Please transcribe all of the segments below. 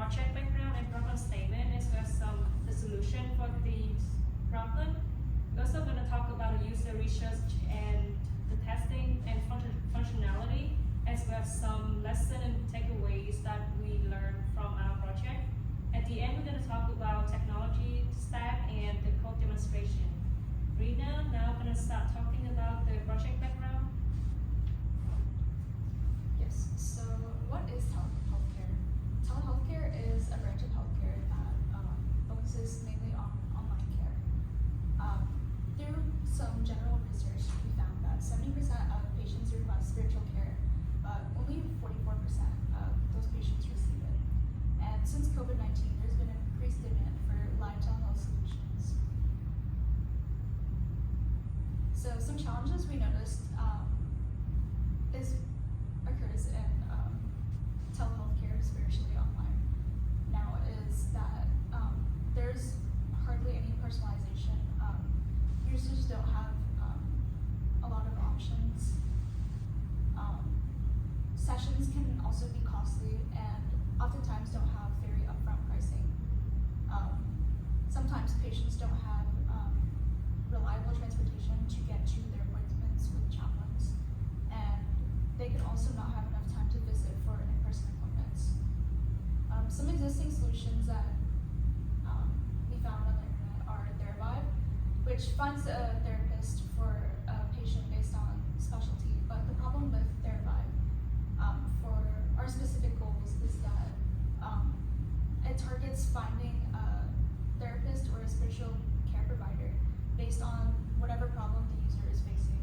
project background and problem statement, as well as the solution for the problem. We're also going to talk about the user research and the testing and functionality, as well as some lesson and takeaways that we learned from our project. At the end, we're going to talk about technology stack and the code demonstration. Rina, now I'm going to start talking about the project background. Yes, so what is telehealthcare? Telehealthcare is a branch of healthcare that focuses mainly on online care. Through some general research, we found that 70% of patients request spiritual care, but only 44% of those patients receive it. And since COVID-19, there's been an increased demand for live telehealth solutions. So some challenges we noticed occurs in telehealthcare spiritually online now is that there's hardly any personalization. Users don't have a lot of options. Sessions can also be costly and oftentimes don't have very upfront pricing. Sometimes patients don't have reliable transportation to get to their appointments with chaplains, and they can also not have enough time to visit for in-person appointments. Some existing solutions that we found on the internet are Theravibe, which finds a therapist for a patient based on specialty. But the problem with Theravibe for our specific goals is that it targets finding a therapist or a spiritual care provider based on whatever problem the user is facing,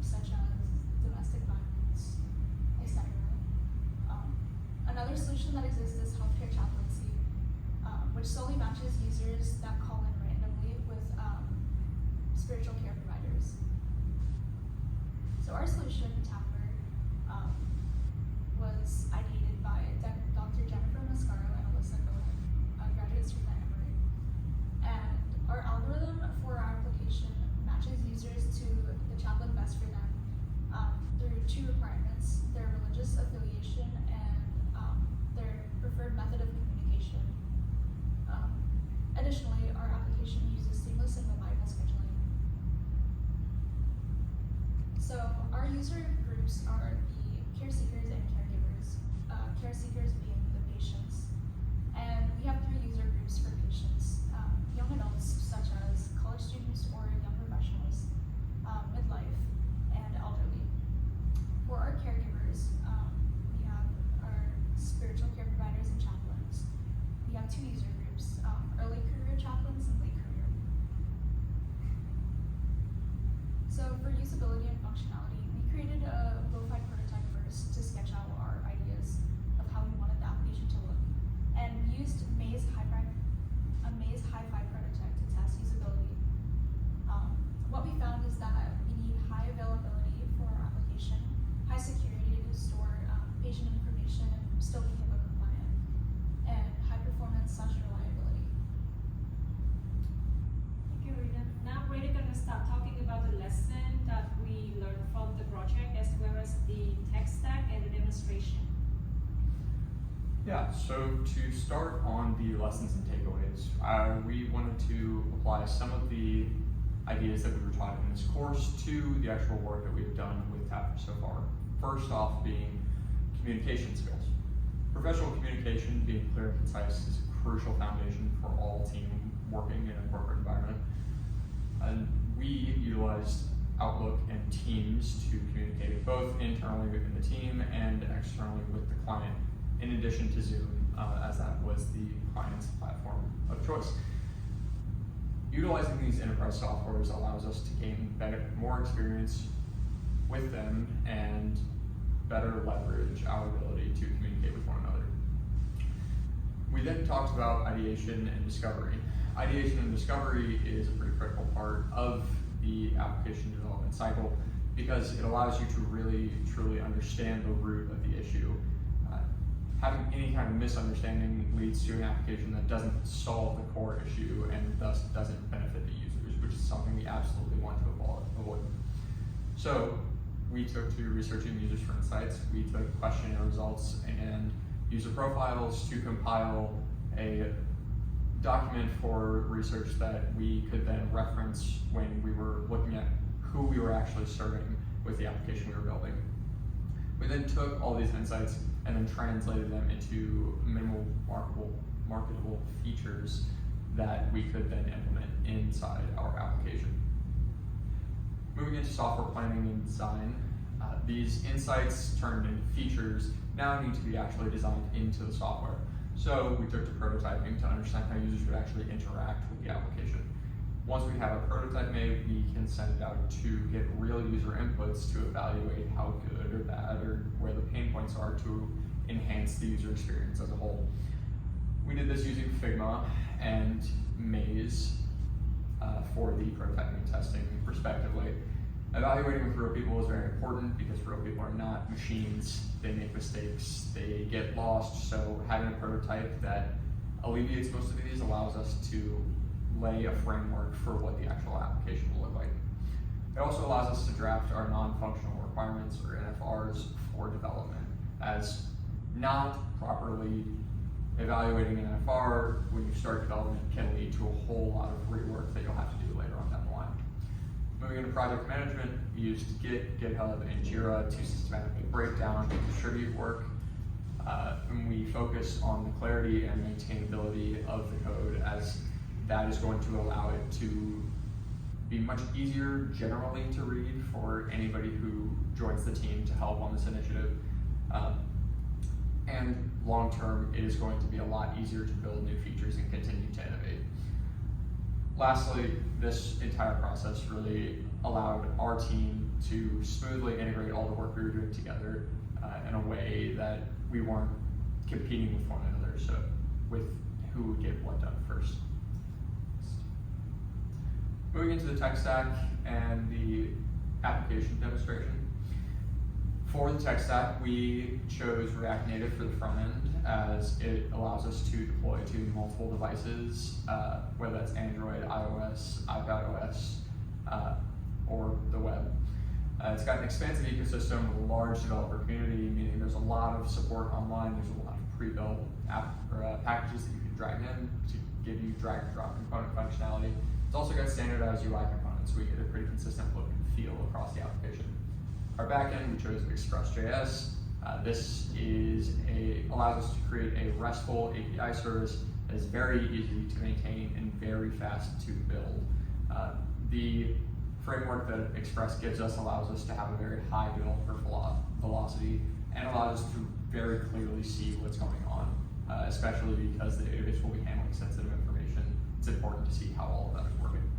such as domestic violence, etc. Another solution that exists is healthcare chaplaincy, which solely matches users that call in randomly with spiritual care providers. So our solution, Tapfer, was ideated by Dr. Jennifer Mascaro and Alyssa Cohen, graduate student at Emory. And our algorithm for our application matches users to the chaplain best for them through two requirements: their religious affiliation and their preferred method of communication. Additionally, our application uses seamless and reliable scheduling. So our user groups are the care seekers and caregivers, care seekers being the patients. And we have 3 user groups for patients: young adults such as college students or young professionals, midlife, and elderly. For our caregivers, we have our spiritual care providers and chaplains. We have 2 user groups, early career chaplains and late career. So for usability and functionality, we created a lo-fi prototype first to sketch out our ideas of how we wanted the application to look, and we used a Maze Hi-Fi prototype to test usability. What we found is that we need high availability for our application, high security to store patient information and still be HIPAA compliant, and high performance / reliability. Thank you, Rina. Now we're going to start talking about the lesson that we learned from the project, as well as the tech stack and the demonstration. Yeah, so to start on the lessons and takeaways, we wanted to apply some of the ideas that we were taught in this course to the actual work that we've done with Tapfer so far. First off being communication skills. Professional communication, being clear and concise, is a crucial foundation for all team working in a corporate environment. And we utilized Outlook and Teams to communicate both internally within the team and externally with the client, in addition to Zoom, as that was the client's platform of choice. Utilizing these enterprise softwares allows us to gain more experience with them and better leverage our ability to communicate with one another. We then talked about ideation and discovery. Ideation and discovery is a pretty critical part of the application development cycle because it allows you to really, truly understand the root of the issue. Having any kind of misunderstanding leads to an application that doesn't solve the core issue and thus doesn't benefit the users, which is something we absolutely want to avoid. So we took to researching users for insights. We took questionnaire results and user profiles to compile a document for research that we could then reference when we were looking at who we were actually serving with the application we were building. We then took all these insights and then translated them into minimal marketable features that we could then implement inside our application. Moving into software planning and design, these insights turned into features now need to be actually designed into the software. So we took to prototyping to understand how users would actually interact with the application. Once we have a prototype made, we can send it out to get real user inputs to evaluate how good or bad or where the pain points are to enhance the user experience as a whole. We did this using Figma and Maze for the prototyping and testing respectively. Evaluating with real people is very important because real people are not machines. They make mistakes, they get lost, so having a prototype that alleviates most of these allows us to lay a framework for what the actual application will look like. It also allows us to draft our non-functional requirements, or NFRs, for development, as not properly evaluating an NFR when you start development can lead to a whole lot of rework that you'll have to do later on down the line. Moving into project management, we used Git, GitHub, and Jira to systematically break down and distribute work. And we focus on the clarity and maintainability of the code, as that is going to allow it to be much easier generally to read for anybody who joins the team to help on this initiative. And long term, it is going to be a lot easier to build new features and continue to innovate. Lastly, this entire process really allowed our team to smoothly integrate all the work we were doing together in a way that we weren't competing with one another, so with who would get what done first. Moving into the tech stack and the application demonstration. For the tech stack, we chose React Native for the front end, as it allows us to deploy to multiple devices, whether that's Android, iOS, iPadOS, or the web. It's got an expansive ecosystem with a large developer community, meaning there's a lot of support online. There's a lot of pre-built packages that you can drag in to give you drag and drop component functionality. It's also got standardized UI components, so we get a pretty consistent look and feel across the application. Our backend, we chose Express.js. This allows us to create a RESTful API service that is very easy to maintain and very fast to build. The framework that Express gives us allows us to have a very high developer velocity and allows us to very clearly see what's going on, especially because the database will be handling sensitive information. It's important to see how all of that is working.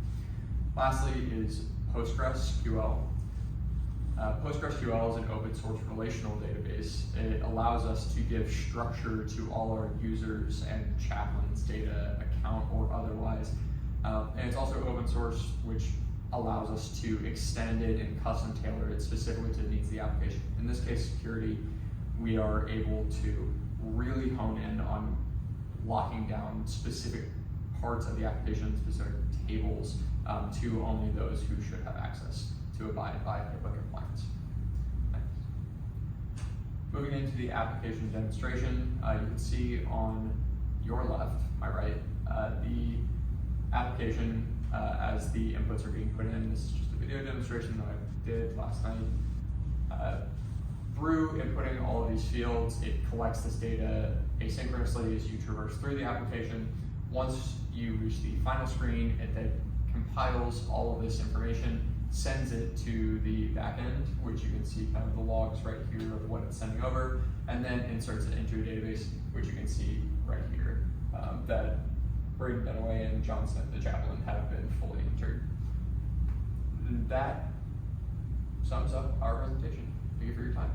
Lastly is PostgreSQL. PostgreSQL is an open source relational database. It allows us to give structure to all our users and chaplains' data, account or otherwise. And it's also open source, which allows us to extend it and custom tailor it specifically to the needs of the application. In this case, security, we are able to really hone in on locking down specific parts of the application, specific tables, to only those who should have access to abide by HIPAA compliance. Next. Moving into the application demonstration, you can see on your left, my right, the application as the inputs are being put in. This is just a video demonstration that I did last night. Through inputting all of these fields, it collects this data asynchronously as you traverse through the application. Once you reach the final screen, it then compiles all of this information, sends it to the backend, which you can see kind of the logs right here of what it's sending over, and then inserts it into a database, which you can see right here, that Braden Dunaway and John Smith, the chaplain, have been fully entered. That sums up our presentation. Thank you for your time.